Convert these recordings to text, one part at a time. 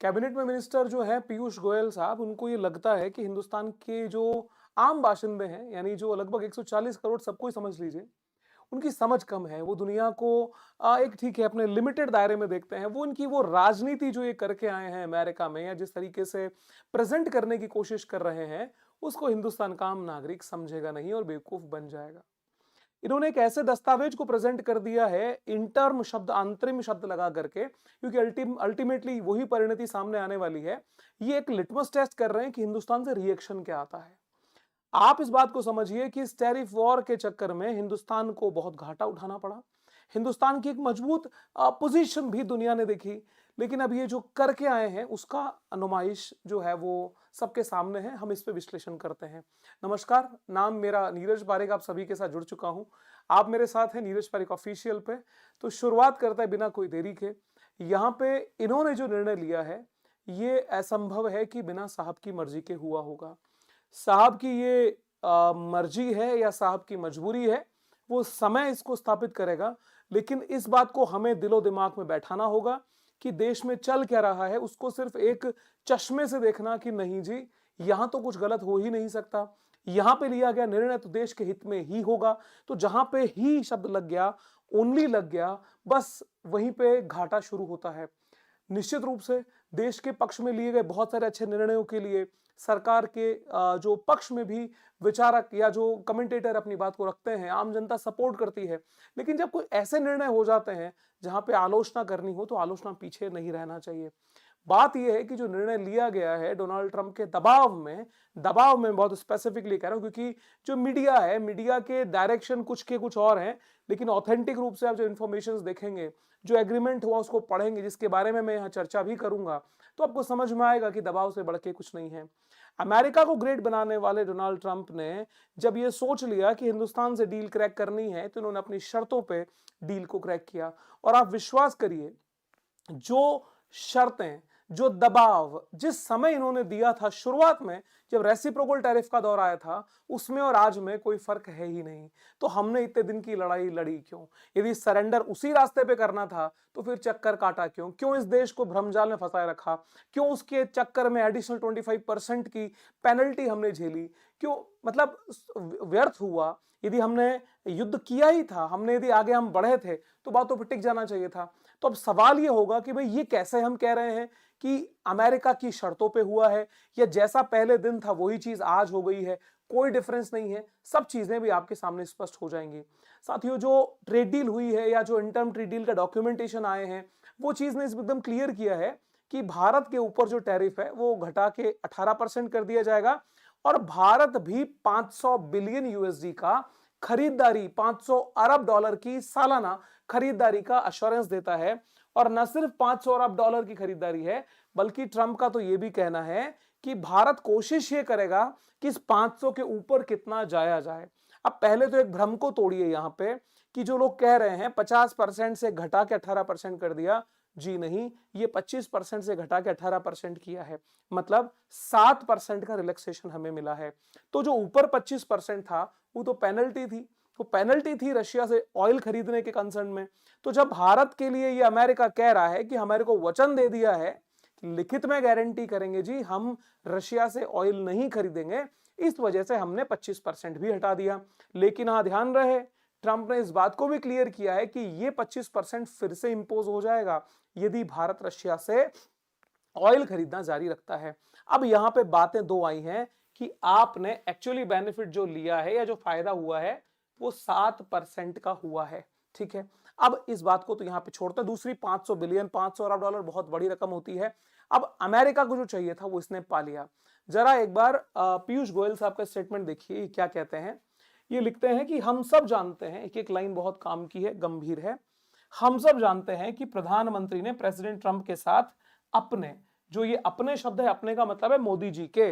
Cabinet में minister जो है पीयूष गोयल साहब, उनको ये लगता है कि हिंदुस्तान के जो आम बाशिंदे हैं, यानी जो लगभग 140 करोड़ सबको ही समझ लीजिए, उनकी समझ कम है। वो दुनिया को एक ठीक है अपने लिमिटेड दायरे में देखते हैं। वो इनकी वो राजनीति जो ये करके आए हैं अमेरिका में, या जिस तरीके से प्रेजेंट करने की कोशिश कर रहे हैं, उसको हिंदुस्तान का आम नागरिक समझेगा नहीं और बेवकूफ बन जाएगा। इन्होंने एक ऐसे दस्तावेज को प्रेजेंट कर दिया है इंटर्म शब्द, अंतरिम शब्द लगा करके, क्योंकि अल्टीमेटली वही परिणति सामने आने वाली है। ये एक लिटमस टेस्ट कर रहे हैं कि हिंदुस्तान से रिएक्शन क्या आता है। आप इस बात को समझिए कि इस टैरिफ वॉर के चक्कर में हिंदुस्तान को बहुत घाटा उठाना पड़ा। हिंदुस्तान की एक मजबूत पोजीशन भी दुनिया ने देखी, लेकिन अब ये जो करके आए हैं उसका नुमाइश जो है वो सबके सामने है। हम इस पे विश्लेषण करते हैं। नमस्कार, नाम मेरा नीरज पारेख, आप सभी के साथ जुड़ चुका हूं। आप मेरे साथ हैं नीरज पारेख ऑफिशियल पे। तो शुरुआत करते हैं बिना कोई देरी के। यहाँ पे इन्होंने जो निर्णय लिया है, ये असंभव है कि बिना साहब की मर्जी के हुआ होगा। साहब की ये मर्जी है या साहब की मजबूरी है, वो समय इसको स्थापित करेगा। लेकिन इस बात को हमें दिलो दिमाग में बैठाना होगा कि देश में चल क्या रहा है, उसको सिर्फ एक चश्मे से देखना कि नहीं जी, यहां तो कुछ गलत हो ही नहीं सकता। यहां पे लिया गया निर्णय तो देश के हित में ही होगा। तो जहां पे ही शब्द लग गया, ओनली लग गया, बस वहीं पे घाटा शुरू होता है। निश्चित रूप से देश के पक्ष में लिए गए बहुत सारे अच्छे निर्णयों के लिए सरकार के जो पक्ष में भी विचारक या जो कमेंटेटर अपनी बात को रखते हैं, आम जनता सपोर्ट करती है। लेकिन जब कोई ऐसे निर्णय हो जाते हैं जहां पे आलोचना करनी हो, तो आलोचना पीछे नहीं रहना चाहिए। बात यह है कि जो निर्णय लिया गया है डोनाल्ड ट्रंप के दबाव में बहुत स्पेसिफिकली कह रहा हूं, क्योंकि जो मीडिया है, मीडिया के डायरेक्शन कुछ के कुछ और हैं, लेकिन ऑथेंटिक रूप से आप जो इन्फॉर्मेशन देखेंगे, जो एग्रीमेंट हुआ उसको पढ़ेंगे, जिसके बारे में मैं यहाँ चर्चा भी करूंगा, तो आपको समझ में आएगा कि दबाव से बढ़ के कुछ नहीं है। अमेरिका को ग्रेट बनाने वाले डोनाल्ड ट्रंप ने जब ये सोच लिया कि हिंदुस्तान से डील क्रैक करनी है, तो उन्होंने अपनी शर्तों पे डील को क्रैक किया। और आप विश्वास करिए, जो शर्तें, जो दबाव जिस समय इन्होंने दिया था शुरुआत में, जब रेसिप्रोकल टैरिफ का दौर आया था, उसमें और आज में कोई फर्क है ही नहीं। तो हमने इतने दिन की लड़ाई लड़ी क्यों? यदि सरेंडर उसी रास्ते पे करना था, तो फिर चक्कर काटा क्यों? क्यों इस देश को भ्रमजाल में फंसाए रखा? क्यों उसके चक्कर में एडिशनल 25% की पेनल्टी हमने झेली? क्यों मतलब व्यर्थ हुआ? यदि हमने युद्ध किया ही था, हमने यदि आगे हम बढ़े थे, तो बातों पर टिक जाना चाहिए था। तो अब सवाल ये होगा कि भाई ये कैसे हम कह रहे हैं कि अमेरिका की शर्तों पे हुआ है, या जैसा पहले दिन था वही चीज आज हो गई है, कोई डिफरेंस नहीं है। सब चीजें भी आपके सामने स्पष्ट हो जाएंगी। साथियों, जो ट्रेड डील हुई है या जो इंटर्म ट्रेड डील का डॉक्यूमेंटेशन आए हैं, वो चीज ने एकदम क्लियर किया है कि भारत के ऊपर जो टैरिफ है वो घटा के 18% कर दिया जाएगा, और भारत भी 500 बिलियन यूएसडी का खरीदारी, 500 अरब डॉलर की सालाना खरीदारी का अश्योरेंस देता है। और न सिर्फ 500 अरब डॉलर की खरीदारी है, बल्कि ट्रंप का तो यह भी कहना है कि भारत कोशिश ये करेगा कि इस 500 के ऊपर कितना जाया जाए। अब पहले तो एक भ्रम को तोड़िए यहां पे, कि जो लोग कह रहे हैं 50% से घटा के 18% कर दिया, जी नहीं, ये 25% से घटा के 18% किया है। मतलब 7% का रिलैक्सेशन हमें मिला है। तो जो ऊपर 25% था, वो तो पेनल्टी थी। वो पेनल्टी थी रशिया से ऑयल खरीदने के कंसर्न में। तो जब भारत के लिए ये अमेरिका कह रहा है कि हमारे को वचन दे दिया है, लिखित में गारंटी करेंगे जी हम रशिया से ऑयल नहीं खरीदेंगे, इस वजह से हमने 25% भी हटा दिया। लेकिन हाँ, ध्यान रहे, ट्रंप ने इस बात को भी क्लियर किया है कि ये 25% फिर से इंपोज हो जाएगा यदि भारत रशिया से ऑयल खरीदना जारी रखता है। अब यहां पे बातें दो आई हैं कि आपने एक्चुअली बेनिफिट जो लिया है या जो फायदा हुआ है, वो 7% का हुआ है। ठीक है, अब इस बात को तो यहां पे छोड़ते हैं। दूसरी 500 बिलियन, 500 अरब डॉलर बहुत बड़ी रकम होती है। अब अमेरिका को जो चाहिए था वो इसने पा लिया। जरा एक बार पीयूष गोयल साहब का स्टेटमेंट देखिए, क्या कहते हैं। ये लिखते हैं कि हम सब जानते हैं, एक एक लाइन बहुत काम की है, गंभीर है। हम सब जानते हैं कि प्रधानमंत्री ने प्रेसिडेंट ट्रंप के साथ अपने, जो ये अपने शब्द है, अपने का मतलब है मोदी जी के,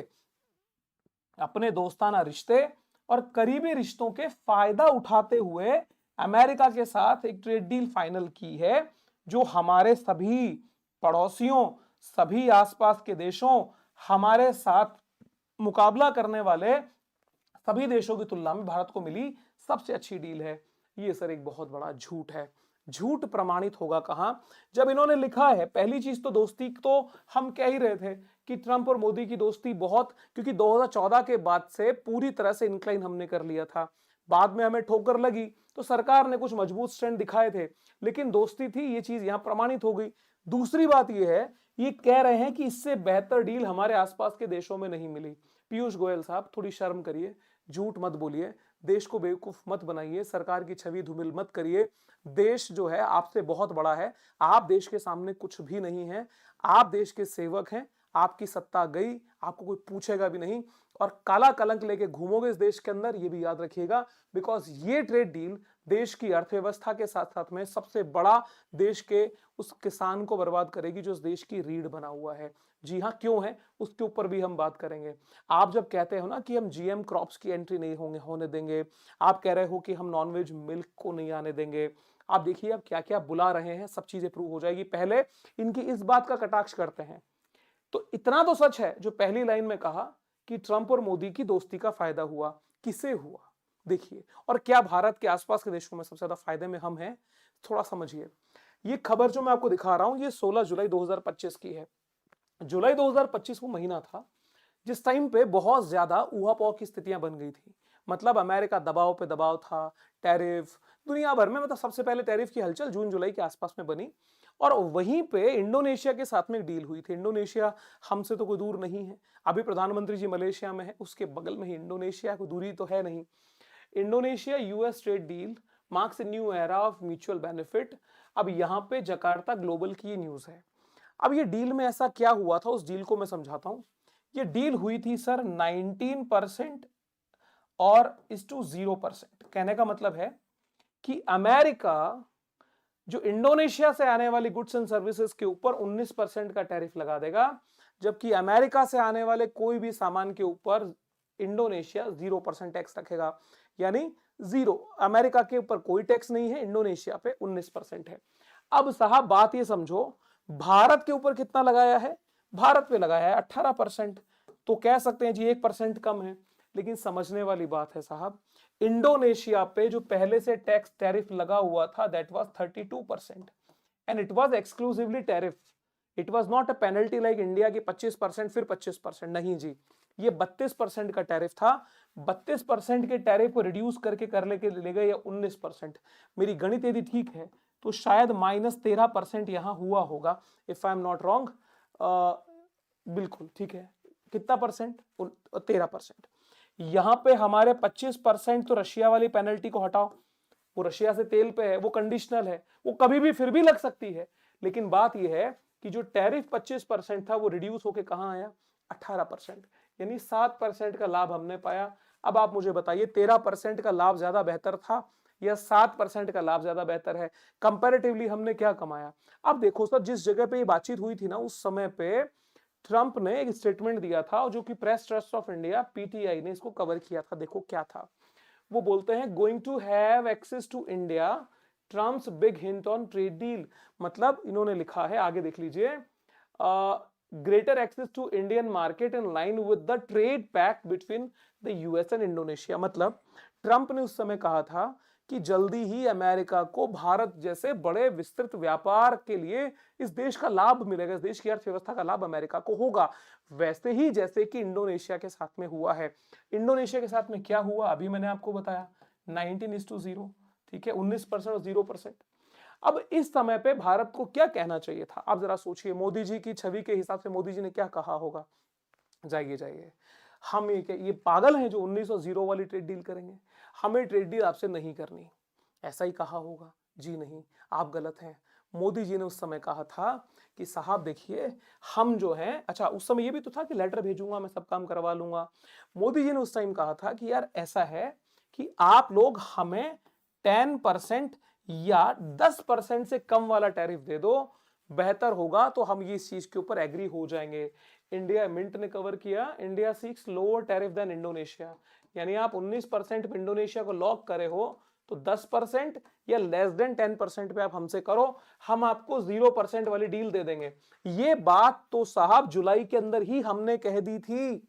अपने दोस्ताना रिश्ते और करीबी रिश्तों के फायदा उठाते हुए अमेरिका के साथ एक ट्रेड डील फाइनल की है, जो हमारे सभी पड़ोसियों, सभी आसपास के देशों, हमारे साथ मुकाबला करने वाले सभी देशों की तुलना में भारत को मिली सबसे अच्छी डील है। ये सर एक बहुत बड़ा झूठ है। झूठ प्रमाणित होगा कहां, जब इन्होंने लिखा है। पहली चीज तो दोस्ती तो हम कह ही रहे थे कि ट्रंप और मोदी की दोस्ती बहुत, क्योंकि 2014 के बाद से पूरी तरह से इंक्लाइन हमने कर लिया था। बाद में हमें ठोकर लगी तो सरकार ने कुछ मजबूत स्टैंड दिखाए थे, लेकिन दोस्ती थी, ये चीज यहां प्रमाणित हो गई। दूसरी बात ये है, ये कह रहे हैं कि इससे बेहतर डील हमारे आसपास के देशों में नहीं मिली। पीयूष गोयल साहब, थोड़ी शर्म करिए, झूठ मत बोलिए, देश को बेवकूफ मत बनाइए, सरकार की छवि धूमिल मत करिए। देश जो है आपसे बहुत बड़ा है, आप देश के सामने कुछ भी नहीं है, आप देश के सेवक हैं। आपकी सत्ता गई, आपको कोई पूछेगा भी नहीं, और काला कलंक लेके घूमोगे इस देश के अंदर, ये भी याद रखिएगा। बिकॉज ये ट्रेड डील देश की अर्थव्यवस्था के साथ साथ में सबसे बड़ा देश के उस किसान को बर्बाद करेगी जो उस देश की रीढ़ बना हुआ है। जी हाँ, क्यों है उसके ऊपर भी हम बात करेंगे। आप जब कहते हो ना कि हम जीएम क्रॉप्स की एंट्री नहीं होने देंगे, आप कह रहे हो कि हम नॉनवेज मिल्क को नहीं आने देंगे, आप देखिए आप क्या क्या बुला रहे हैं, सब चीजें प्रूव हो जाएगी। पहले इनकी इस बात का कटाक्ष करते हैं। तो इतना तो सच है जो पहली लाइन में कहा कि ट्रंप और मोदी की दोस्ती का फायदा हुआ, किसे हुआ देखिए, और क्या भारत के आसपास के देशों में सबसे ज्यादा फायदे में हम हैं, थोड़ा समझिए। ये खबर जो मैं आपको दिखा रहा हूं, ये 16 जुलाई 2025 की है। जुलाई 2025 वो महीना था जिस टाइम पे बहुत ज्यादा ऊहापोह की स्थितियां बन गई थी। मतलब अमेरिका दबाव पे दबाव था, टैरिफ दुनिया भर में, मतलब सबसे पहले टैरिफ की हलचल जून जुलाई के आसपास में बनी। और वहीं पे इंडोनेशिया के साथ में एक डील हुई थी। इंडोनेशिया हमसे तो कोई दूर नहीं है, अभी प्रधानमंत्री जी मलेशिया में है, उसके बगल में ही इंडोनेशिया, कोई दूरी तो है नहीं। Indonesia US trade deal marks a new era of mutual benefit. अब यहाँ पे जकार्ता ग्लोबल की न्यूज है। अब ये डील में ऐसा क्या हुआ था, उस डील को मैं समझाता हूं। ये डील हुई थी सर 19% और इस टू 0%। कहने का मतलब है कि अमेरिका जो इंडोनेशिया से आने वाली गुड्स एंड सर्विसेज के ऊपर 19% का टैरिफ लगा देगा, जबकि अमेरिका से आने वाले कोई भी सामान के ऊपर इंडोनेशिया 0% टैक्स रखेगा। यानी जीरो, अमेरिका के ऊपर कोई टैक्स नहीं है, इंडोनेशिया पे 19% है। अब साहब बात ये समझो, भारत के ऊपर कितना लगाया है, भारत पे लगाया है 18%। तो कह सकते हैं जी 1% कम है, लेकिन समझने वाली बात है साहब, इंडोनेशिया पे जो पहले से टैक्स टैरिफ लगा हुआ था that was 32%, and it was exclusively tariff, it was not a penalty like India की 25% फिर 25%, नहीं जी, ये 32% का टैरिफ था। 32% के टैरिफ को रिड्यूस करके कर लेके ले गए 19%। मेरी गणित यदि ठीक है तो शायद -13% यहां हुआ होगा, if I am not wrong. बिल्कुल ठीक है, कितना परसेंट, 13%। यहां पे हमारे 25% तो रशिया वाली पेनल्टी को हटाओ, वो रशिया से तेल पे है, वो कंडीशनल है, वो कभी भी फिर भी लग सकती है। लेकिन बात यह है कि जो टैरिफ 25% था वो रिड्यूस होके कहां आया, 18%, यानी 7% का लाभ हमने पाया। अब आप मुझे बताइए 13% का लाभ ज्यादा बेहतर था या 7% का लाभ ज्यादा बेहतर है, कंपैरेटिवली हमने क्या कमाया। अब देखो सर, जिस जगह पे ये बातचीत हुई थी ना, उस समय पे ट्रंप ने एक स्टेटमेंट दिया था, जो कि press trust of India PTI ने इसको कवर किया था। देखो क्या था, वो बोलते हैं going to have access to India, Trump's big hint on trade deal. मतलब इन्होंने लिखा है, आगे देख लीजिए, greater access to Indian market in line with the trade pact between the US and Indonesia. मतलब ट्रंप ने उस समय कहा था कि जल्दी ही अमेरिका को भारत जैसे बड़े विस्तृत व्यापार के लिए इस देश का लाभ मिलेगा, इस देश की अर्थव्यवस्था का लाभ अमेरिका को होगा, वैसे ही जैसे कि इंडोनेशिया के साथ में हुआ है। इंडोनेशिया के साथ में क्या हुआ, अभी मैंने आपको बताया, 19:0, ठीक है, 19% और 0%। अब इस समय पे भारत को क्या कहना चाहिए था, आप जरा सोचिए। मोदी जी की छवि के हिसाब से मोदी जी ने क्या कहा होगा, जाइए जाइए, हम ये पागल हैं जो 19:0 वाली ट्रेड डील करेंगे, हमें ट्रेड डील आपसे नहीं करनी, ऐसा ही कहा होगा। जी नहीं, आप गलत हैं। मोदी जी ने उस समय कहा था कि साहब देखिए, हम जो हैं, अच्छा उस समय ये भी तो था कि लेटर भेजूंगा, मैं सब काम करवा लूंगा। मोदी जी ने उस टाइम कहा था कि यार ऐसा है कि आप लोग हमें 10% या 10% से कम वाला टैरिफ दे दो, बेहतर होगा, तो हम ये इस चीज के ऊपर एग्री हो जाएंगे। इंडिया मिंट ने कवर किया, India seeks lower tariff than Indonesia, यानी आप 19% पे इंडोनेशिया को लॉक करे हो, तो 10% या लेस देन 10% पे आप हमसे करो, हम आपको 0% वाली डील दे देंगे। ये बात तो साहब जुलाई के अंदर ही हमने कह दी थी,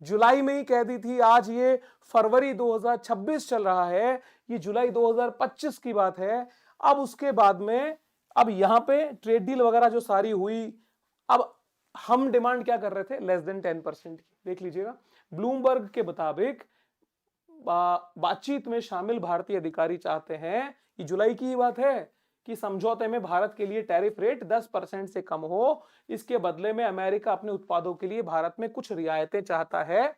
जुलाई में ही कह दी थी। आज ये फरवरी 2026 चल रहा है, ये जुलाई 2025 की बात है। अब उसके बाद में अब यहां पे ट्रेड डील वगैरह जो सारी हुई, अब हम डिमांड क्या कर रहे थे, लेस देन 10% की। देख लीजिएगा, ब्लूमबर्ग के मुताबिक बातचीत में शामिल भारतीय अधिकारी चाहते हैं, ये जुलाई की ही बात है, कि समझौते में भारत के लिए टैरिफ रेट 10% से कम हो। इसके बदले में अमेरिका अपने उत्पादों के लिए भारत में कुछ रियायतें चाहता है,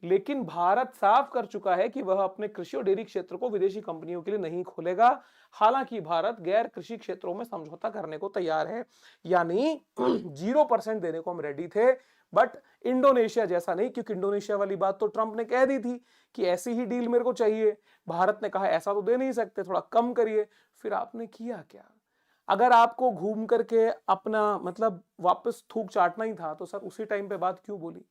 लेकिन भारत साफ कर चुका है कि वह अपने कृषि और डेयरी क्षेत्र को विदेशी कंपनियों के लिए नहीं खोलेगा। हालांकि भारत गैर कृषि क्षेत्रों में समझौता करने को तैयार है, यानी 0% देने को हम रेडी थे, बट इंडोनेशिया जैसा नहीं, क्योंकि इंडोनेशिया वाली बात तो ट्रंप ने कह दी थी कि ऐसी ही डील मेरे को चाहिए। भारत ने कहा ऐसा तो दे नहीं सकते, थोड़ा कम करिए। फिर आपने किया क्या? अगर आपको घूम करके अपना मतलब वापस थूक चाटना ही था, तो सर उसी टाइम पे बात क्यों बोली?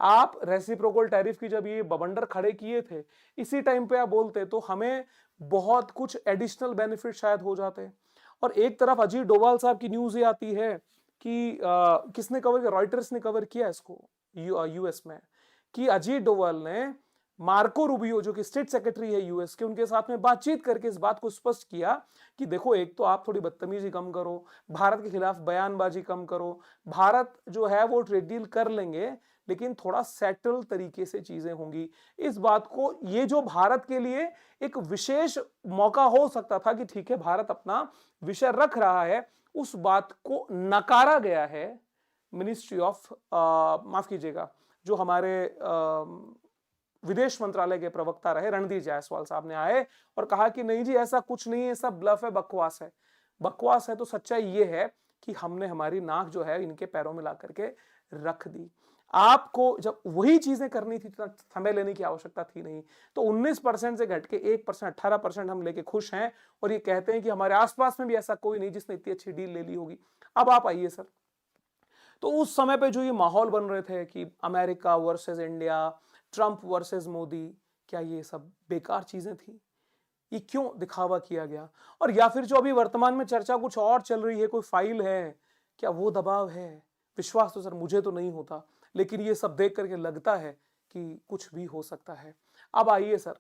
आप रेसिप्रोकल टैरिफ की जब ये बवंडर खड़े किए थे, इसी टाइम पे आप बोलते तो हमें बहुत कुछ एडिशनल बेनिफिट शायद हो जाते। और एक तरफ अजीत डोभाल साहब की न्यूज ये आती है कि किसने कवर किया, रॉयटर्स ने कवर किया इसको यूएस में, कि अजीत डोभाल ने मार्को रूबियो जो कि स्टेट सेक्रेटरी है यूएस के, उनके साथ में बातचीत करके इस बात को स्पष्ट किया कि देखो, एक तो आप थोड़ी बदतमीजी कम करो, भारत के खिलाफ बयानबाजी कम करो, भारत जो है वो ट्रेड डील कर लेंगे, लेकिन थोड़ा सेटल तरीके से चीजें होंगी। इस बात को, ये जो भारत के लिए एक विशेष मौका हो सकता था कि ठीक है भारत अपना विषय रख रहा है, उस बात को नकारा गया है। मिनिस्ट्री ऑफ माफ कीजिएगा, जो हमारे विदेश मंत्रालय के प्रवक्ता रहे रणधीर जायसवाल साहब ने आए और कहा कि नहीं जी ऐसा कुछ नहीं है, सब ब्लफ है, बकवास है। बकवास है तो सच्चाई ये है कि हमने हमारी नाक जो है इनके पैरों में ला करके रख दी। आपको जब वही चीजें करनी थी, समय लेने की आवश्यकता थी नहीं। तो 19% से घट के 1%, 18% हम लेके खुश हैं, और ये कहते हैं कि हमारे आसपास में भी ऐसा कोई नहीं जिसने इतनी अच्छी डील ले ली होगी। अब आप आइए सर, तो उस समय पे जो ये माहौल बन रहे थे कि America versus India, Trump versus Modi, क्या ये सब बेकार चीजें थी? ये क्यों दिखावा किया गया? और या फिर जो अभी वर्तमान में चर्चा कुछ और चल रही है, कोई फाइल है, क्या वो दबाव है? विश्वास तो सर मुझे तो नहीं होता, लेकिन ये सब देख करके लगता है कि कुछ भी हो सकता है। अब आइए सर,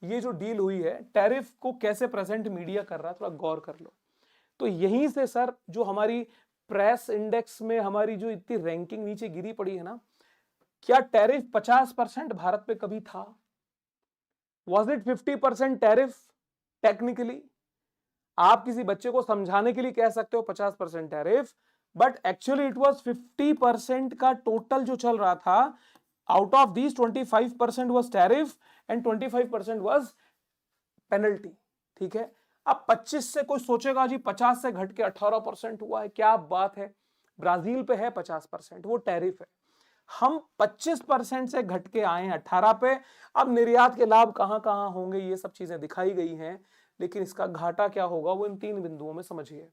ये जो डील हुई है, टैरिफ को कैसे प्रेजेंट मीडिया कर रहा है, थोड़ा गौर कर लो। तो यहीं से सर जो हमारी प्रेस इंडेक्स में हमारी जो इतनी रैंकिंग नीचे गिरी पड़ी है ना, क्या टैरिफ 50% भारत पे कभी था? Was it 50% tariff? टेक्निकली आप किसी बच्चे को समझाने के लिए कह सकते हो 50% tariff, but actually it was 50% का टोटल जो चल रहा था। Out of these 25% was tariff and 25% was penalty. ठीक है, अब 25 से कोई सोचेगा जी 50 से घट के 18% हुआ है, क्या बात है। ब्राजील पे है 50%, वो टैरिफ है। हम 25% से घट के आए 18 पे। अब निर्यात के लाभ कहां कहां होंगे, ये सब चीजें दिखाई गई हैं, लेकिन इसका घाटा क्या होगा वो इन 3 बिंदुओं में समझिए।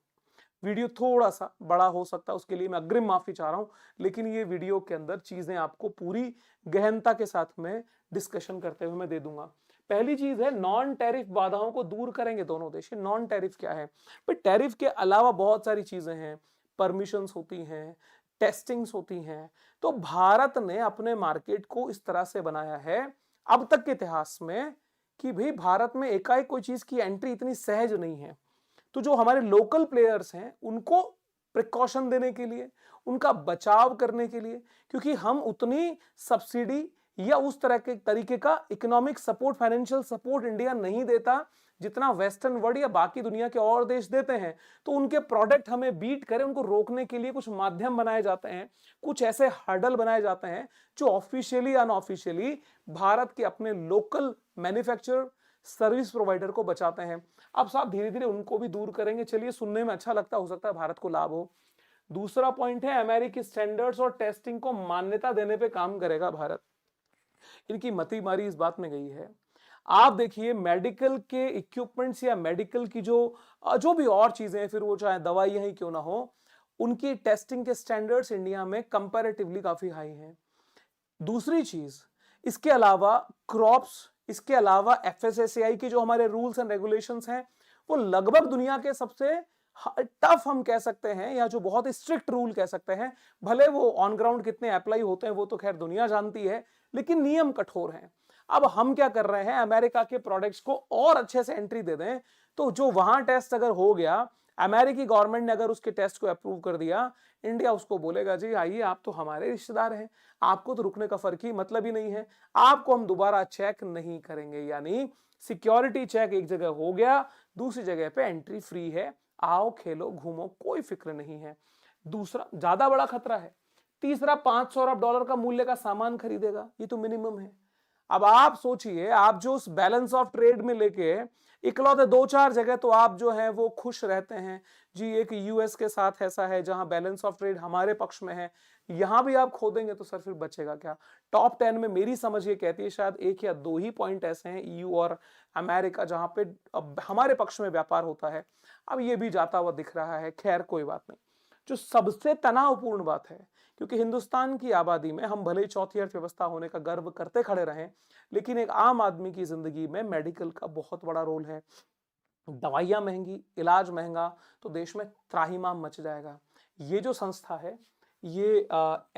वीडियो थोड़ा सा बड़ा हो सकता है, उसके लिए मैं अग्रिम माफी चाह रहा हूं, लेकिन ये वीडियो के अंदर चीजें आपको पूरी गहनता के साथ में डिस्कशन करते हुए मैं दे दूंगा। पहली चीज है, नॉन टैरिफ बाधाओं को दूर करेंगे दोनों देश। नॉन टैरिफ क्या है? भाई टैरिफ के अलावा बहुत सारी चीजें हैं, परमिशंस होती हैं, टेस्टिंग्स होती हैं। तो भारत ने अपने मार्केट को इस तरह से बनाया है अब तक के इतिहास में कि भाई भारत में एकाएक कोई चीज की एंट्री इतनी सहज नहीं है। तो जो हमारे लोकल प्लेयर्स हैं उनको प्रिकॉशन देने के लिए, उनका बचाव करने के लिए, क्योंकि हम उतनी सब्सिडी या उस तरह के तरीके का economic support, financial support India नहीं देता जितना वेस्टर्न वर्ल्ड या बाकी दुनिया के और देश देते हैं। तो उनके प्रोडक्ट हमें बीट करें, उनको रोकने के लिए कुछ माध्यम बनाए जाते हैं, कुछ ऐसे हर्डल बनाए जाते हैं जो ऑफिशियली अनऑफिशियली भारत के अपने लोकल मैन्युफैक्चरर, सर्विस प्रोवाइडर को बचाते हैं। अब साहब धीरे धीरे उनको भी दूर करेंगे। चलिए, सुनने में अच्छा लगता, हो सकता है भारत को लाभ हो। दूसरा पॉइंट है, अमेरिकी स्टैंडर्ड्स और टेस्टिंग को मान्यता देने पे काम करेगा भारत। इनकी मती मारी इस बात में गई है। आप देखिए, मेडिकल के इक्विपमेंट्स या मेडिकल की जो भी और चीजें हैं, फिर वो चाहे दवाइयां ही क्यों ना हो, उनकी टेस्टिंग के स्टैंडर्ड्स इंडिया में कंपैरेटिवली काफी हाई हैं। दूसरी चीज, इसके अलावा क्रॉप्स, इसके अलावा एफएसएसएआई के जो हमारे रूल्स एंड रेगुलेशंस हैं, वो लगभग दुनिया के सबसे टफ हम कह सकते हैं, या जो बहुत स्ट्रिक्ट रूल कह सकते हैं। भले वो ऑन ग्राउंड कितने अप्लाई होते हैं वो तो खैर दुनिया जानती है, लेकिन नियम कठोर हैं। अब हम क्या कर रहे हैं, अमेरिका के प्रोडक्ट्स को और अच्छे से एंट्री दे दें, तो जो वहां टेस्ट अगर हो गया, अमेरिकी गवर्नमेंट ने अगर उसके टेस्ट को अप्रूव कर दिया, इंडिया उसको बोलेगा जी आइए आप तो हमारे रिश्तेदार हैं, आपको तो रुकने का फर्क ही मतलब ही नहीं है, आपको हम दोबारा चेक नहीं करेंगे। यानी सिक्योरिटी चेक एक जगह हो गया, दूसरी जगह पे एंट्री फ्री है, आओ खेलो घूमो, कोई फिक्र नहीं है। दूसरा ज्यादा बड़ा खतरा है, तीसरा $500 का मूल्य का सामान खरीदेगा, ये तो मिनिमम है। अब आप सोचिए, आप जो उस बैलेंस ऑफ ट्रेड में लेके इकलौते 2-4 जगह तो आप जो है वो खुश रहते हैं जी, एक यूएस के साथ ऐसा है जहां बैलेंस ऑफ ट्रेड हमारे पक्ष में है, यहां भी आप खो देंगे तो सर फिर बचेगा क्या। टॉप 10 में मेरी समझ ये कहती है शायद 1 या 2 ही पॉइंट ऐसे हैं ईयू और अमेरिका जहां पे अब हमारे पक्ष में व्यापार होता है। अब ये भी जाता हुआ दिख रहा है, खैर कोई बात नहीं। जो सबसे तनावपूर्ण बात है, क्योंकि हिंदुस्तान की आबादी में हम भले ही चौथी अर्थव्यवस्था होने का गर्व करते खड़े रहें, लेकिन एक आम आदमी की जिंदगी में मेडिकल का बहुत बड़ा रोल है। दवाइयां महंगी, इलाज महंगा, तो देश में त्राहिमाम मच जाएगा। ये जो संस्था है, ये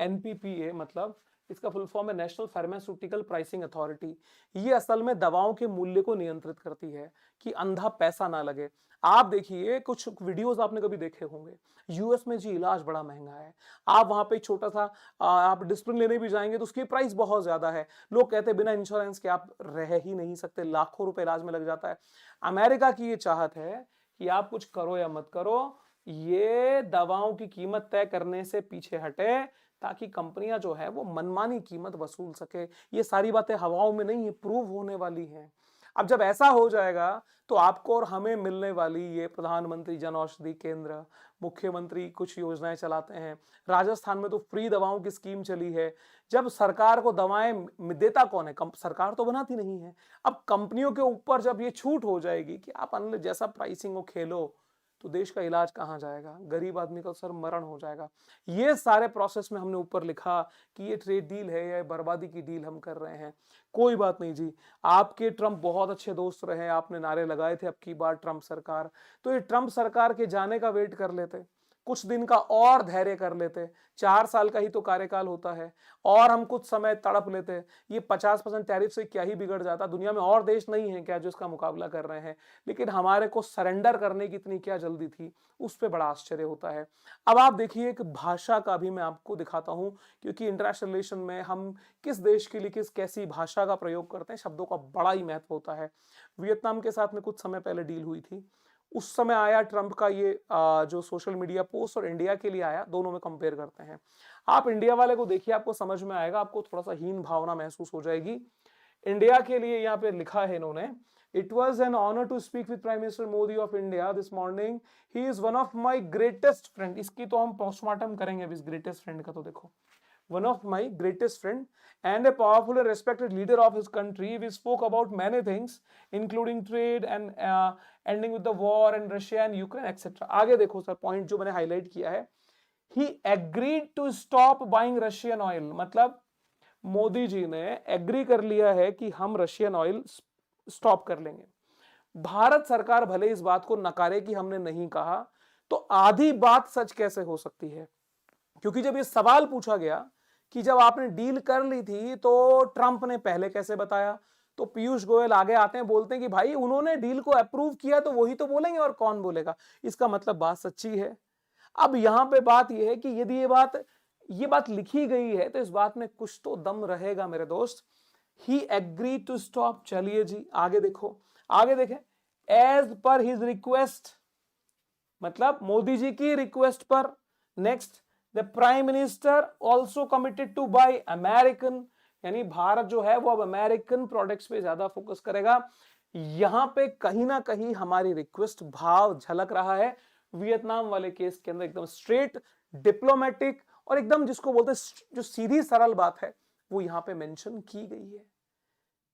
एनपीपीए, मतलब इसका फुल फॉर्म है नेशनल फार्मास्यूटिकल प्राइसिंग अथॉरिटी। ये असल में दवाओं के मूल्य को नियंत्रित करती है कि अंधा पैसा ना लगे। आप देखिए, कुछ वीडियोस आपने कभी देखे होंगे, यूएस में जी इलाज बड़ा महंगा है, आप वहां पे छोटा सा आप डिस्प्रिन लेने भी जाएंगे तो उसकी प्राइस बहुत ज्यादा है, लोग कहते हैं बिना इंश्योरेंस के आप रह ही नहीं सकते, लाखों रुपए इलाज में लग जाता है। अमेरिका की ये चाहत है कि आप कुछ करो या मत करो, ये दवाओं की कीमत तय करने से पीछे हटे, ताकि कंपनियां जो है वो मनमानी कीमत वसूल सके। ये सारी बातें हवाओं में नहीं है, प्रूव होने वाली हैं। अब जब ऐसा हो जाएगा तो आपको और हमें मिलने वाली ये प्रधानमंत्री जन औषधि केंद्र, मुख्यमंत्री कुछ योजनाएं चलाते हैं, राजस्थान में तो फ्री दवाओं की स्कीम चली है। जब सरकार को दवाएं देता कौन है, सरकार तो बनाती नहीं है। अब कंपनियों के ऊपर जब ये छूट हो जाएगी कि आप अनलिमिटेड जैसा प्राइसिंग हो खेलो, तो देश का इलाज कहां जाएगा, गरीब आदमी का सर मरण हो जाएगा। ये सारे प्रोसेस में हमने ऊपर लिखा कि ये ट्रेड डील है या बर्बादी की डील हम कर रहे हैं। कोई बात नहीं जी, आपके ट्रंप बहुत अच्छे दोस्त रहे, आपने नारे लगाए थे अब की बार ट्रंप सरकार, तो ये ट्रंप सरकार के जाने का वेट कर लेते, कुछ दिन का और धैर्य कर लेते, 4 साल का ही तो कार्यकाल होता है, और हम कुछ समय तड़प लेते। ये 50% टैरिफ से क्या ही बिगड़ जाता, दुनिया में और देश नहीं है क्या जो इसका मुकाबला कर रहे हैं, लेकिन हमारे को सरेंडर करने की इतनी क्या जल्दी थी, उस पर बड़ा आश्चर्य होता है। अब आप देखिए, एक भाषा का भी मैं आपको दिखाता हूं, क्योंकि इंटरनेशनल रिलेशन में हम किस देश के लिए किस कैसी भाषा का प्रयोग करते हैं, शब्दों का बड़ा ही महत्व होता है। वियतनाम के साथ में कुछ समय पहले डील हुई थी, उस समय आया ट्रंप का ये जो सोशल मीडिया पोस्ट, और इंडिया के लिए आया, दोनों में कंपेयर करते हैं। आप इंडिया वाले को देखिए, आपको समझ में आएगा, आपको थोड़ा सा हीन भावना महसूस हो जाएगी। इंडिया के लिए यहाँ पे लिखा है इन्होंने, it was an honour to speak with prime minister Modi of India this morning, he is one of my greatest friend. इसकी तो हम पोस्टमार्टम करेंगे अब, इस ग्रेटेस्ट फ्रेंड का तो देखो, one of my greatest friend and a powerful and respected leader of his country. We spoke about many things, including trade and ending with the war and Russia and Ukraine, etc. आगे देखो sir, point जो मैंने highlight किया है, he agreed to stop buying Russian oil, मतलब मोदी जी ने agree कर लिया है कि हम रशियन ऑयल स्टॉप कर लेंगे। भारत सरकार भले इस बात को नकारे कि हमने नहीं कहा, तो आधी बात सच कैसे हो सकती है, क्योंकि जब ये सवाल पूछा गया कि जब आपने डील कर ली थी तो ट्रंप ने पहले कैसे बताया, तो पीयूष गोयल आगे आते हैं, बोलते हैं कि भाई उन्होंने डील को अप्रूव किया तो वही तो बोलेंगे और कौन बोलेगा, इसका मतलब बात सच्ची है। अब यहां पे बात यह है कि यदि ये बात लिखी गई है तो इस बात में कुछ तो दम रहेगा मेरे दोस्त। ही एग्री टू स्टॉप, चलिए जी आगे देखो, आगे देखें, एज पर हिज रिक्वेस्ट, मतलब मोदी जी की रिक्वेस्ट पर। Next, the prime minister also committed to buy American, यानी भारत जो है वो अब अमेरिकन प्रोडक्ट्स पे ज्यादा फोकस करेगा। यहां पे कहीं ना कहीं हमारी रिक्वेस्ट भाव झलक रहा है। वियतनाम वाले केस के अंदर एकदम स्ट्रेट डिप्लोमेटिक और एकदम जिसको बोलते हैं जो सीधी सरल बात है वो यहां पे मेंशन की गई है।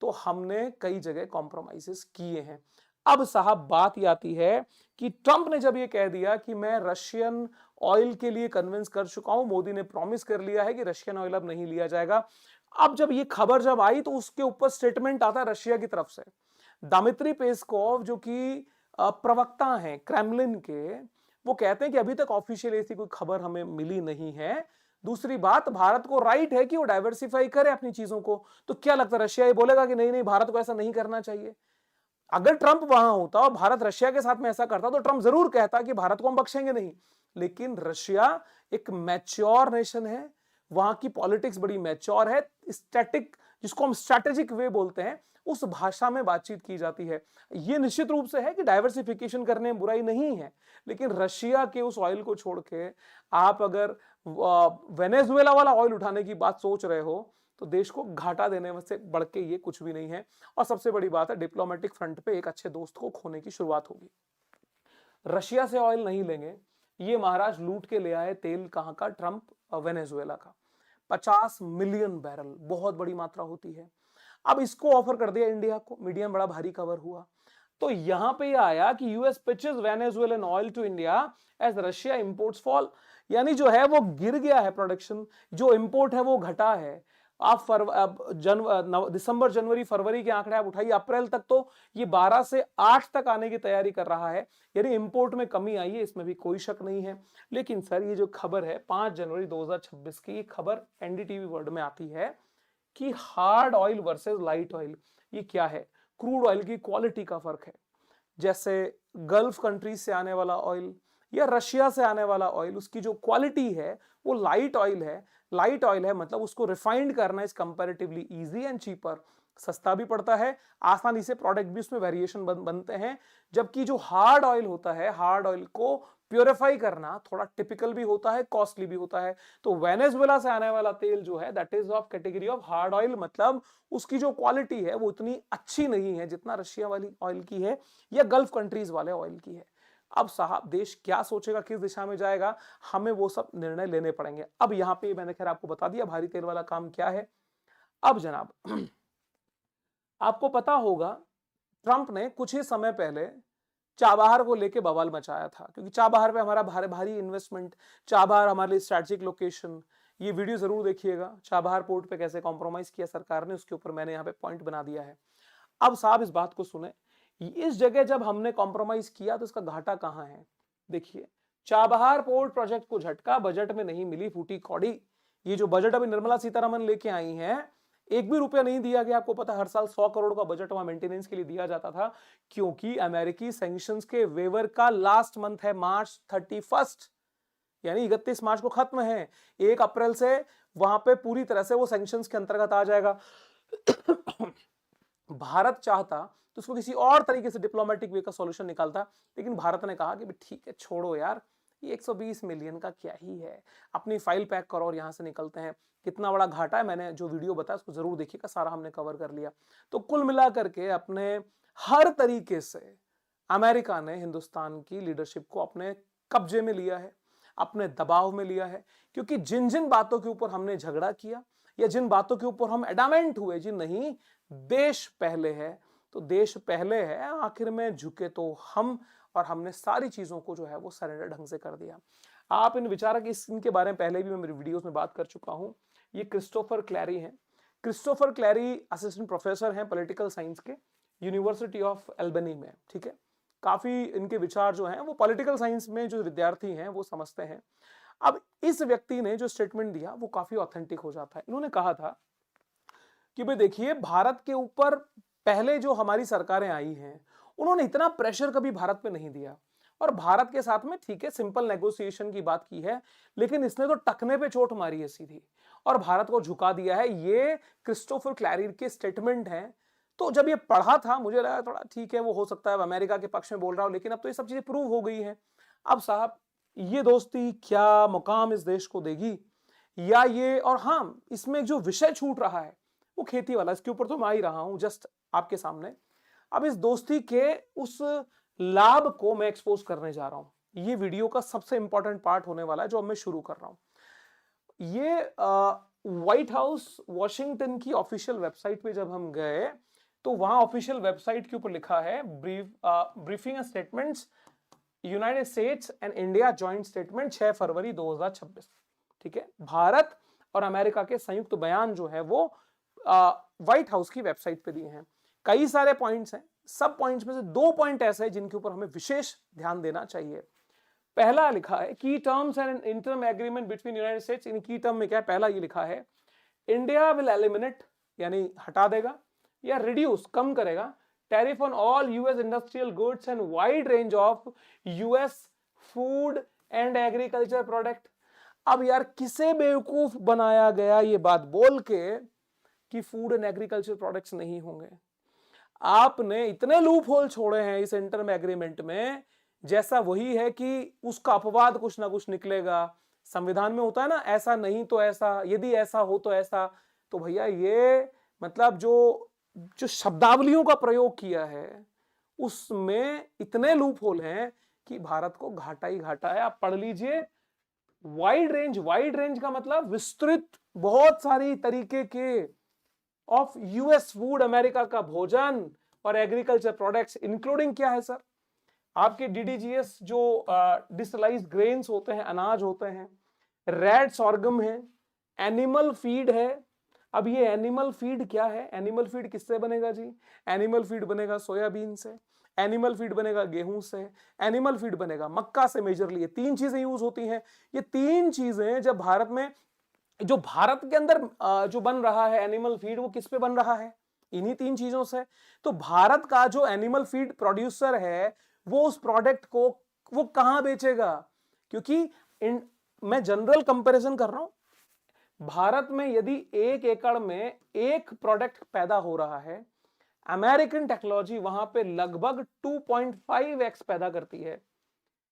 तो हमने कई जगह कॉम्प्रोमाइजेस किए हैं। अब साहब बात ये आती है कि ट्रंप ने जब ये कह दिया कि मैं रशियन ऑयल के लिए कन्विंस कर चुका हूं, मोदी ने प्रॉमिस कर लिया है कि रशियन ऑयल अब नहीं लिया जाएगा। अब जब ये खबर जब आई तो उसके ऊपर स्टेटमेंट आता है रशिया की तरफ से। दमित्री पेस्कोव जो कि प्रवक्ता हैं क्रेमलिन के, वो कहते हैं कि अभी तक ऑफिशियल ऐसी कोई खबर हमें मिली नहीं है, दूसरी बात, भारत को राइट है कि वो डाइवर्सिफाई करे अपनी चीजों को। तो क्या लगता है रशिया ये बोलेगा कि नहीं नहीं भारत को ऐसा नहीं करना चाहिए? अगर ट्रंप वहां होता और भारत रशिया के साथ में ऐसा करता तो ट्रंप जरूर कहता कि भारत को हम बख्शेंगे नहीं। लेकिन रशिया एक मैच्योर नेशन है, वहां की पॉलिटिक्स बड़ी मैच्योर है, स्टैटिक, जिसको हम स्ट्रैटेजिक वे बोलते हैं, उस भाषा में बातचीत की जाती है। ये निश्चित रूप से है कि डाइवर्सिफिकेशन करने में बुराई नहीं है, लेकिन रशिया के उस ऑयल को छोड़ के आप अगर वेनेजुएला वाला ऑयल उठाने की बात सोच रहे हो तो देश को घाटा देने से बढ़ के ये कुछ भी नहीं है। और सबसे बड़ी बात है, डिप्लोमेटिक फ्रंट पे एक अच्छे दोस्त को खोने की शुरुआत होगी। रशिया से ऑयल नहीं लेंगे, ये महाराज लूट के ले आए तेल, कहां का? ट्रंप, वेनेजुएला का। 50 मिलियन बैरल बहुत बड़ी मात्रा होती है। अब इसको ऑफर कर दिया इंडिया को, मीडिया में बड़ा भारी कवर हुआ। तो यहां पे आया कि US pitches Venezuelan oil to India as Russia imports fall, यानी जो है वो गिर गया है प्रोडक्शन, जो इंपोर्ट है वो घटा है। आप दिसंबर जनवरी फरवरी के आंकड़े आप उठाइए, अप्रैल तक तो ये 12 से 8 तक आने की तैयारी कर रहा है, यानी इंपोर्ट में कमी आई है, इसमें भी कोई शक नहीं है। लेकिन सर ये जो खबर है 5 जनवरी 2026 की, ये खबर एनडीटीवी वर्ल्ड में आती है कि hard oil versus light oil, ये क्या है? क्रूड ऑयल की क्वालिटी का फर्क है। जैसे गल्फ कंट्रीज से आने वाला ऑयल या रशिया से आने वाला ऑयल, उसकी जो क्वालिटी है वो लाइट ऑयल है। लाइट ऑयल है मतलब उसको रिफाइंड करना is comparatively easy and cheaper, सस्ता भी पड़ता है, आसानी से प्रोडक्ट भी उसमें वेरिएशन बनते हैं। जबकि जो हार्ड ऑयल होता है, हार्ड ऑयल को प्योरीफाई करना थोड़ा टिपिकल भी होता है, कॉस्टली भी होता है। तो वेनेजुएला से आने वाला तेल जो है that is of category of hard oil, मतलब उसकी जो क्वालिटी है वो इतनी अच्छी नहीं है जितना रशिया वाली ऑयल की है या गल्फ कंट्रीज वाले ऑयल की है। अब साहब देश क्या सोचेगा, किस दिशा में जाएगा, हमें वो सब निर्णय लेने पड़ेंगे। अब यहां पे मैंने खैर आपको बता दिया भारी तेल वाला काम क्या है। अब जनाब आपको पता होगा ट्रंप ने कुछ ही समय पहले चाबहार को लेके बवाल मचाया था, क्योंकि चाबहार पे हमारा भारी इन्वेस्टमेंट, चाबहार हमारे लिए स्ट्रेटेजिक लोकेशन। ये वीडियो जरूर देखिएगा, चाबहार पोर्ट पे कैसे कॉम्प्रोमाइज किया सरकार ने, उसके ऊपर मैंने यहाँ पे पॉइंट बना दिया है। अब साहब इस बात को सुने, इस जगह जब हमने कॉम्प्रोमाइज किया तो इसका घाटा कहां है? देखिए, चाबहार पोर्ट प्रोजेक्ट को झटका बजट में नहीं मिली, फूटी कौड़ी। ये जो बजट अभी निर्मला सीतारमन लेके आई हैं, एक भी रुपया नहीं दिया गया। आपको पता हर साल 100 करोड़ का बजट वहां मेंटेनेंस के लिए दिया जाता था, क्योंकि अमेरिकी सैंक्शंस के वेवर का लास्ट मंथ है मार्च 31, यानी 31 मार्च को खत्म है। 1 अप्रैल से वहां पे पूरी तरह से वो सैंक्शंस के अंतर्गत आ जाएगा। भारत चाहता तो उसको किसी और तरीके से डिप्लोमेटिक वे का सॉल्यूशन निकालता, लेकिन भारत ने कहा कि ठीक है छोड़ो यार, ये 120 मिलियन का क्या ही है, अपनी फाइल पैक करो और यहां से निकलते हैं। कितना बड़ा घाटा है, मैंने जो वीडियो बताया उसको जरूर देखिएगा, सारा हमने कवर कर लिया। तो कुल मिलाकर के अपने हर तरीके से अमेरिका ने हिंदुस्तान की लीडरशिप को अपने कब्जे में लिया है, अपने दबाव में लिया है, क्योंकि जिन जिन बातों के ऊपर हमने झगड़ा किया या जिन बातों के ऊपर हम एडामेंट हुए, जी नहीं देश पहले है, तो देश पहले है, आखिर में झुके तो हम, और हमने सारी चीजों को जो है वो सरेंडर ढंग से कर दिया। आप इन विचारक, इनके बारे में पहले भी मैं मेरी वीडियोस में बात कर चुका हूं। ये क्रिस्टोफर क्लैरी हैं। क्रिस्टोफर क्लैरी असिस्टेंट प्रोफेसर हैं पॉलिटिकल साइंस के, यूनिवर्सिटी ऑफ एल्बनी में, ठीक है। काफी इनके विचार जो हैं वो पॉलिटिकल साइंस में जो विद्यार्थी हैं वो समझते हैं। अब इस व्यक्ति ने जो स्टेटमेंट दिया वो काफी ऑथेंटिक हो जाता है। इन्होंने कहा था कि भाई देखिए, भारत के ऊपर पहले जो हमारी सरकारें आई हैं उन्होंने इतना प्रेशर कभी भारत पे नहीं दिया, और भारत के साथ में ठीक है सिंपल नेगोशिएशन की बात की है, लेकिन इसने तो टखने पे चोट मारी है सीधी और भारत को झुका दिया है। ये क्रिस्टोफर क्लैरी के स्टेटमेंट हैं। तो जब ये पढ़ा था मुझे लगा थोड़ा ठीक है, वो हो सकता है अमेरिका के पक्ष में बोल रहा हो, लेकिन अब तो ये सब चीजें प्रूव हो गई है। अब साहब ये दोस्ती क्या मुकाम इस देश को देगी, या ये, और हाँ इसमें जो विषय छूट रहा है वो खेती वाला, इसके ऊपर तो मैं आ ही रहा हूं जस्ट आपके सामने। अब इस दोस्ती के उस लाभ को मैं एक्सपोज करने जा रहा हूं। ये वीडियो का सबसे इंपॉर्टेंट पार्ट होने वाला है जो अब मैं शुरू कर रहा हूं। ये व्हाइट हाउस वॉशिंगटन की ऑफिशियल वेबसाइट पे जब हम गए तो वहां ऑफिशियल वेबसाइट के ऊपर लिखा है briefing statements United states and India joint statement 6 फरवरी 2026, ठीक है। भारत और अमेरिका के संयुक्त बयान जो है वो व्हाइट हाउस की वेबसाइट पे दिए हैं। कई सारे पॉइंट्स हैं, सब पॉइंट्स में से 2 पॉइंट ऐसे हैं जिनके ऊपर हमें विशेष ध्यान देना चाहिए। पहला लिखा है की terms and interim agreement between United States. इन की टर्म में क्या है, पहला ये लिखा है इंडिया विल एलिमिनेट यानी हटा देगा या रिड्यूस कम करेगा tariff on all US industrial goods and wide range of US food and agriculture product. अब यार किसे बेवकूफ बनाया गया ये बात बोल के कि फूड एंड एग्रीकल्चर प्रोडक्ट्स नहीं होंगे। आपने इतने लूप होल छोड़े हैं इस इंटरम एग्रीमेंट में, जैसा वही है कि उसका अपवाद कुछ ना कुछ निकलेगा। संविधान में होता है ना, ऐसा नहीं तो ऐसा, यदि ऐसा हो तो ऐसा। तो भैया ये मतलब जो जो शब्दावलियों का प्रयोग किया है उसमें इतने लूप होल हैं कि भारत को घाटा ही घाटा है। आप पढ़ लीजिए, वाइड रेंज का मतलब विस्तृत, बहुत सारी तरीके के ऑफ यूएस फूड, अमेरिका का भोजन और एग्रीकल्चर प्रोडक्ट्स इंक्लूडिंग क्या है सर, आपके डीडीजीएस जो डिस्टलाइज्ड ग्रेन्स होते हैं, अनाज होते हैं, रेड सॉर्गम है, एनिमल फीड है। अब ये एनिमल फीड क्या है, एनिमल फीड किससे बनेगा जी, एनिमल फीड बनेगा सोयाबीन से, एनिमल फीड बनेगा गेहूं से, एनिमल फीड बनेगा मक्का से। मेजरली ये तीन चीजें यूज होती हैं। ये तीन चीजें जब भारत में, जो भारत के अंदर जो बन रहा है एनिमल फीड, वो किस पे बन रहा है, इन्हीं तीन चीजों से। तो भारत का जो एनिमल फीड प्रोड्यूसर है वो उस प्रोडक्ट को वो कहां बेचेगा, क्योंकि मैं जनरल कंपैरिजन कर रहा हूं। भारत में यदि 1 एकड़ में एक प्रोडक्ट पैदा हो रहा है, अमेरिकन टेक्नोलॉजी वहां पे लगभग 2.5x पैदा करती है।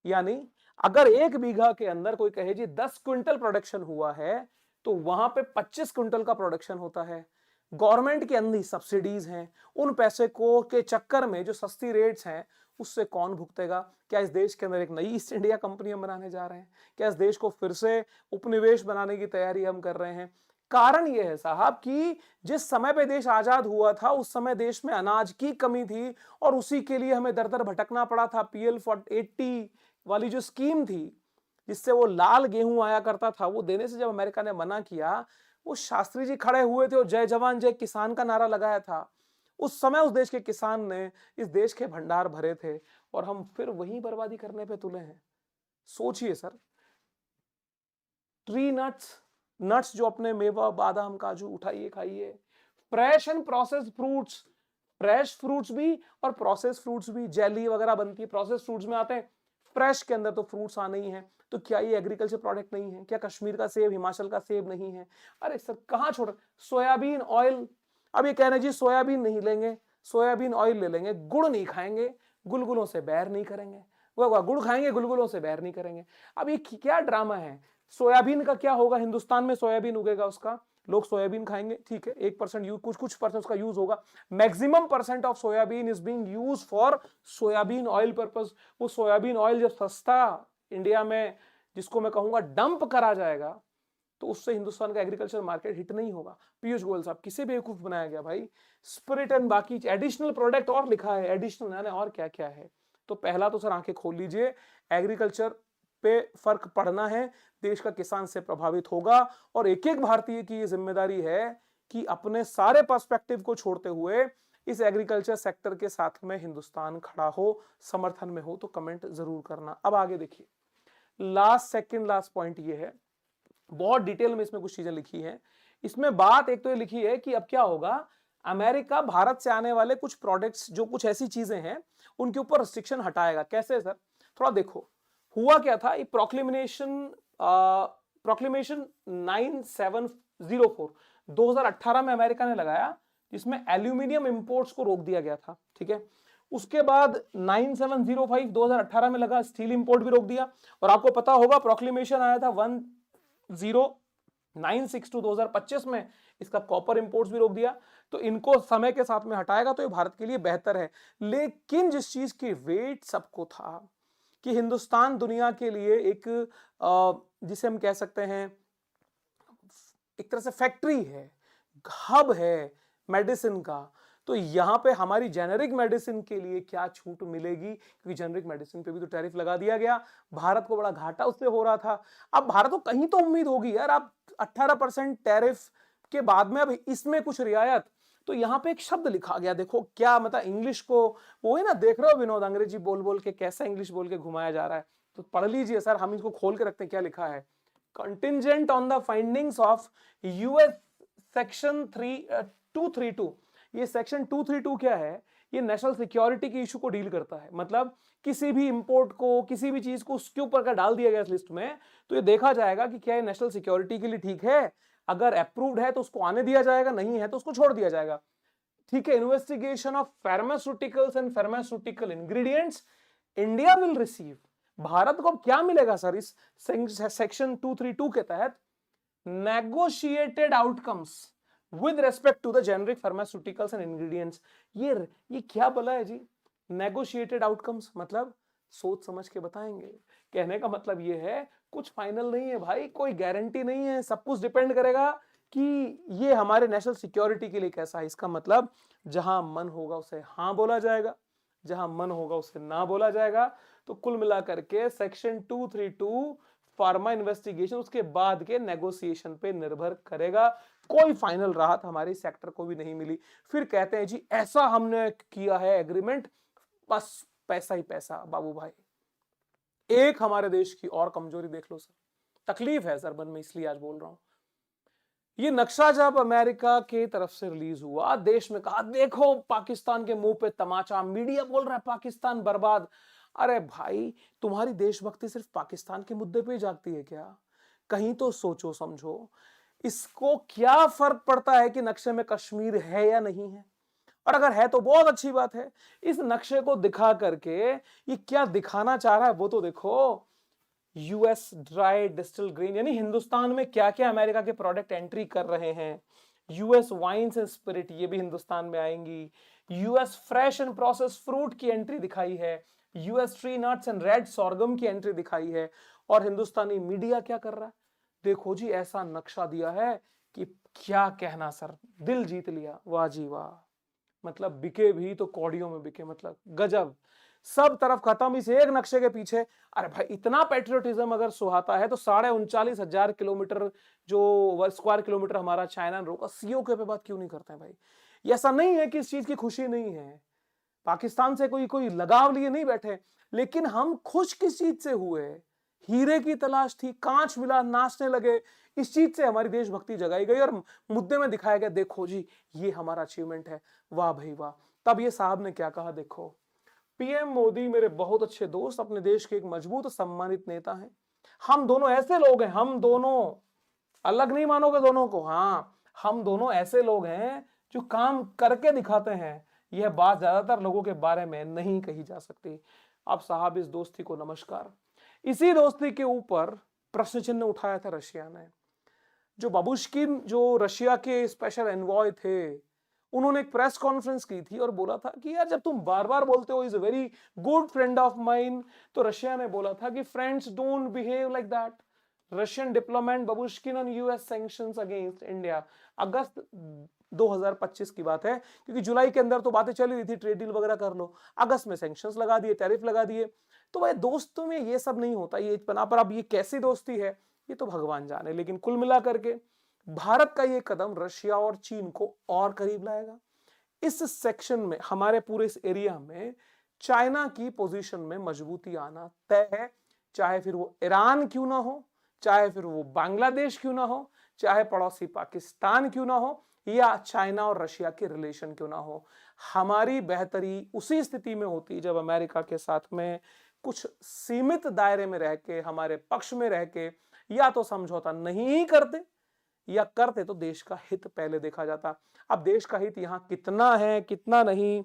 यानी अगर 1 बीघा के अंदर कोई कहे जी 10 क्विंटल प्रोडक्शन हुआ है, तो वहां पे 25 क्विंटल का प्रोडक्शन होता है। गवर्नमेंट के अंदर सब्सिडीज हैं, उन पैसे को के चक्कर में जो सस्ती रेट्स हैं उससे कौन भुगतेगा। क्या इस देश के अंदर एक नई ईस्ट इंडिया कंपनी हम बनाने जा रहे हैं, क्या इस देश को फिर से उपनिवेश बनाने की तैयारी हम कर रहे हैं। कारण यह है साहब कि जिस समय पे देश आजाद हुआ था उस समय देश में अनाज की कमी थी और उसी के लिए हमें दर दर भटकना पड़ा था। PL80 वाली जो स्कीम थी जिससे वो लाल गेहूं आया करता था, वो देने से जब अमेरिका ने मना किया, वो शास्त्री जी खड़े हुए थे और जय जवान जय किसान का नारा लगाया था। उस समय उस देश के किसान ने इस देश के भंडार भरे थे और हम फिर वही बर्बादी करने पे तुले हैं। सोचिए सर, ट्री नट्स जो अपने मेवा बादाम काजू उठाइए खाइए, fresh and processed fruits, fresh fruits भी और प्रोसेस्ड फ्रूट्स भी, जेली वगैरह बनती है प्रोसेस्ड फ्रूट्स में आते हैं, फ्रेश के अंदर तो फ्रूट्स आने ही हैं। तो क्या ये एग्रीकल्चर प्रोडक्ट नहीं है, क्या कश्मीर का सेब हिमाचल का सेब नहीं है। अरे सर कहां छोड़, सोयाबीन ऑयल, अब ये कह रहे जी सोयाबीन नहीं लेंगे, सोयाबीन ऑयल ले लेंगे, गुड़ नहीं खाएंगे, गुलगुलों से बैर नहीं करेंगे, वो गुड़ खाएंगे गुलगुलों से बैर नहीं करेंगे। अब ये क्या ड्रामा है। सोयाबीन का क्या होगा, हिंदुस्तान में सोयाबीन उगेगा, उसका लोग सोयाबीन खाएंगे, ठीक है 1% यूज, कुछ परसेंट उसका यूज होगा। Maximum percent of soybean is being use for soybean oil purpose. वो सोयाबीन ऑयल जब सस्ता इंडिया में, जिसको मैं कहूंगा डंप करा जाएगा, तो उससे हिंदुस्तान का एग्रीकल्चर मार्केट हिट नहीं होगा। पीयूष गोयल साहब किसे बेवकूफ बनाया गया भाई, स्पिरिट एंड बाकी एडिशनल प्रोडक्ट और लिखा है, एडिशनल और क्या क्या है। तो पहला तो सर आंखें खोल लीजिए, एग्रीकल्चर पे फर्क पड़ना है, देश का किसान से प्रभावित होगा और एक एक भारतीय की ये जिम्मेदारी है कि अपने सारे पर्सपेक्टिव को छोड़ते हुए इस एग्रीकल्चर सेक्टर के साथ में हिंदुस्तान खड़ा हो, समर्थन में हो। तो कमेंट जरूर करना। अब आगे देखिए, लास्ट पॉइंट ये है, बहुत डिटेल में इसमें कुछ चीजें लिखी हैं। इसमें बात एक तो ये लिखी है कि अब क्या होगा, अमेरिका भारत से आने वाले कुछ प्रोडक्ट्स, जो कुछ ऐसी चीजें हैं उनके ऊपर रिस्ट्रिक्शन हटाएगा। कैसे सर, थोड़ा देखो हुआ क्या था। ये प्रोक्लेमेशन 9704 2018 में अमेरिका ने लगाया, जिसमें एल्यूमिनियम इंपोर्ट्स को रोक दिया गया था, ठीक है। उसके बाद 9705 2018 में लगा, स्टील इंपोर्ट भी रोक दिया। और आपको पता होगा प्रोक्लेमेशन आया था 1096 2025 में, इसका कॉपर इंपोर्ट्स भी रोक दिया। तो इनको समय के साथ में हटाएगा तो ये भारत के लिए बेहतर है। लेकिन जिस चीज की वेट सबको था कि हिंदुस्तान दुनिया के लिए एक जिसे हम कह सकते हैं एक तरह से फैक्ट्री है, हब है मेडिसिन का, तो यहां पे हमारी जेनेरिक मेडिसिन के लिए क्या छूट मिलेगी, क्योंकि जेनेरिक मेडिसिन पे भी तो टैरिफ लगा दिया गया। भारत को बड़ा घाटा उससे हो रहा था। अब भारत को कहीं तो उम्मीद होगी यार, आप 18% टैरिफ के बाद में अब इसमें कुछ रियायत। तो यहां पे एक शब्द लिखा गया, देखो क्या मतलब इंग्लिश को, वो है ना, देख रहे हो विनोद अंग्रेजी बोल बोल के कैसा इंग्लिश बोल के घुमाया जा रहा है। तो पढ़ लीजिए सर, हम इसको खोल के रखते हैं क्या लिखा है। Contingent on the findings of US section 232। ये सेक्शन 232 क्या है? ये नेशनल सिक्योरिटी के इशू को डील करता है। मतलब किसी भी इंपोर्ट को, किसी भी चीज को उसके ऊपर का डाल दिया गया इस लिस्ट में, तो ये देखा जाएगा कि क्या ये नेशनल सिक्योरिटी के लिए ठीक है। अगर अप्रूव्ड है तो उसको आने दिया जाएगा, नहीं है तो उसको छोड़ दिया जाएगा। ठीक है। Investigation of pharmaceuticals and pharmaceutical ingredients India will receive. Bharat को अब क्या मिलेगा सर इस सेक्शन 232 के तहत? Negotiated outcomes with respect to the generic pharmaceuticals and ingredients. ये क्या बोला है जी? नेगोशिएटेड आउटकम्स मतलब सोच समझ के बताएंगे। कहने का मतलब ये है कुछ फाइनल नहीं है भाई, कोई गारंटी नहीं है, सब कुछ डिपेंड करेगा कि ये हमारे नेशनल सिक्योरिटी के लिए कैसा है। इसका मतलब जहां मन होगा उसे हाँ बोला जाएगा, जहां मन होगा उसे ना बोला जाएगा। तो कुल मिलाकर के सेक्शन 232 फार्मा इन्वेस्टिगेशन उसके बाद के नेगोशिएशन पे निर्भर करेगा। कोई फाइनल राहत हमारे सेक्टर को भी नहीं मिली। फिर कहते हैं जी ऐसा हमने किया है एग्रीमेंट, बस पैसा ही पैसा। बाबू भाई, एक हमारे देश की और कमजोरी देख लो सर, तकलीफ है सर मन में, इसलिए आज बोल रहा हूं। ये नक्शा जब अमेरिका की तरफ से रिलीज हुआ, देश में कहा देखो पाकिस्तान के मुंह पे तमाचा, मीडिया बोल रहा है पाकिस्तान बर्बाद। अरे भाई, तुम्हारी देशभक्ति सिर्फ पाकिस्तान के मुद्दे पे ही जागती है क्या? कहीं तो सोचो समझो। इसको क्या फर्क पड़ता है कि नक्शे में कश्मीर है या नहीं है? और अगर है तो बहुत अच्छी बात है। इस नक्शे को दिखा करके ये क्या दिखाना चाह रहा है वो तो देखो। यूएस ड्राई डिस्टिल ग्रेन, यानी हिंदुस्तान में क्या क्या अमेरिका के प्रोडक्ट एंट्री कर रहे हैं। यूएस वाइन्स एंड स्पिरिट, ये भी हिंदुस्तान में आएंगी। US fresh and process fruit की एंट्री दिखाई है। US tree nuts and red sorghum की एंट्री दिखाई है। और हिंदुस्तानी मीडिया क्या कर रहा है? देखो जी, ऐसा नक्शा दिया है कि क्या कहना सर, दिल जीत लिया। वाह जी वाह। मतलब बिके भी तो कौड़ियों में बिके, मतलब गजब। सब तरफ खत्म इस एक नक्शे के पीछे। अरे भाई, इतना पेट्रियोटिज्म अगर सुहाता है तो 39,500 किलोमीटर जो स्क्वायर किलोमीटर हमारा चाइना रोका, सीओके पे बात क्यों नहीं करते हैं भाई? ऐसा नहीं है कि इस चीज की खुशी नहीं है, पाकिस्तान से कोई लगाव लिए नहीं बैठे, लेकिन हम खुश किस चीज से हुए? हीरे की तलाश थी, कांच मिला, नाचने लगे। इस चीज से हमारी देशभक्ति जगाई गई और मुद्दे में दिखाया गया देखो जी ये हमारा अचीवमेंट है। वाह भाई वाह। तब ये साहब ने क्या कहा देखो। पीएम मोदी मेरे बहुत अच्छे दोस्त, अपने देश के एक मजबूत और सम्मानित नेता हैं। हम दोनों ऐसे लोग हैं, हम दोनों अलग नहीं मानोगे दोनों को, हाँ हम दोनों ऐसे लोग हैं जो काम करके दिखाते हैं। यह बात ज्यादातर लोगों के बारे में नहीं कही जा सकती। अब साहब इस दोस्ती को नमस्कार। इसी दोस्ती के ऊपर प्रश्न चिन्ह उठाया था रशिया ने। जो बाबुश्किन, जो रशिया के स्पेशल एनवॉय थे, उन्होंने एक प्रेस कॉन्फ्रेंस की थी और बोला था कि यार जब तुम बार बार बोलते हो is a very good friend of mine, तो रशिया ने बोला था कि friends don't behave like that. Russian diplomat Babushkin on US sanctions against India. अगस्त 2025 की बात है, क्योंकि जुलाई के अंदर तो बातें चली रही थी ट्रेड डील वगैरह कर लो, अगस्त में सैंक्शंस लगा दिए, टैरिफ लगा दिए। तो भाई दोस्तों में ये सब नहीं होता, ये बना। पर अब ये कैसी दोस्ती है ये तो भगवान जाने, लेकिन कुल मिला करके भारत का ये कदम रशिया और चीन को और करीब लाएगा। इस सेक्शन में, हमारे पूरे इस एरिया में चाइना की पोजीशन में मजबूती आना तय है। चाहे फिर वो ईरान क्यों ना हो, चाहे फिर वो बांग्लादेश क्यों ना हो, चाहे पड़ोसी पाकिस्तान क्यों ना हो, या चाइना और रशिया के रिलेशन क्यों ना हो। हमारी बेहतरी उसी स्थिति में होती जब अमेरिका के साथ में कुछ सीमित दायरे में रह के, हमारे पक्ष में रह के, या तो समझौता नहीं करते या करते तो देश का हित पहले देखा जाता। अब देश का हित यहाँ कितना है कितना नहीं,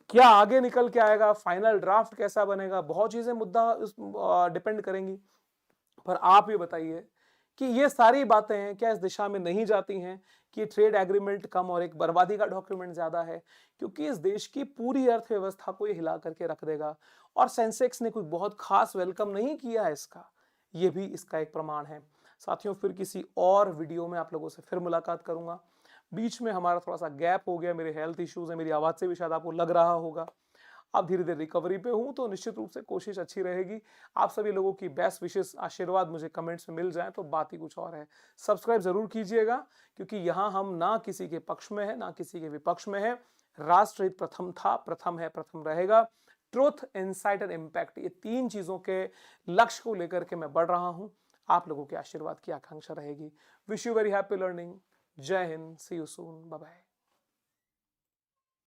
क्या आगे निकल के आएगा, फाइनल ड्राफ्ट कैसा बनेगा, बहुत चीजें मुद्दा डिपेंड करेंगी। पर आप ये बताइए कि ये सारी बातें क्या इस दिशा में नहीं जाती हैं कि ट्रेड एग्रीमेंट कम और एक बर्बादी का डॉक्यूमेंट ज्यादा है? क्योंकि इस देश की पूरी अर्थव्यवस्था को ये हिला करके रख देगा। और सेंसेक्स ने कोई बहुत खास वेलकम नहीं किया है इसका, ये भी इसका एक प्रमाण है। साथियों, फिर किसी और वीडियो में आप लोगों से फिर मुलाकात करूंगा। बीच में हमारा थोड़ा सा गैप हो गया, मेरे हेल्थ इश्यूज है, मेरी आवाज से भी शायद आपको लग रहा होगा। अब धीरे धीरे रिकवरी पे हूं, तो निश्चित रूप से कोशिश अच्छी रहेगी। आप सभी लोगों की बेस्ट विशेष आशीर्वाद मुझे कमेंट्स में मिल जाए तो बात ही कुछ और है। सब्सक्राइब जरूर कीजिएगा, क्योंकि यहाँ हम ना किसी के पक्ष में है ना किसी के विपक्ष में है। राष्ट्रहित प्रथम था, प्रथम है, प्रथम रहेगा। ट्रुथ, इनसाइट और इम्पैक्ट, ये 3 चीज़ों के लक्ष्य को लेकर के मैं बढ़ रहा हूँ। आप लोगों के आशीर्वाद की आकांक्षा रहेगी। Wish you very happy learning. जय हिंद, सी यू सून, बाय बाय।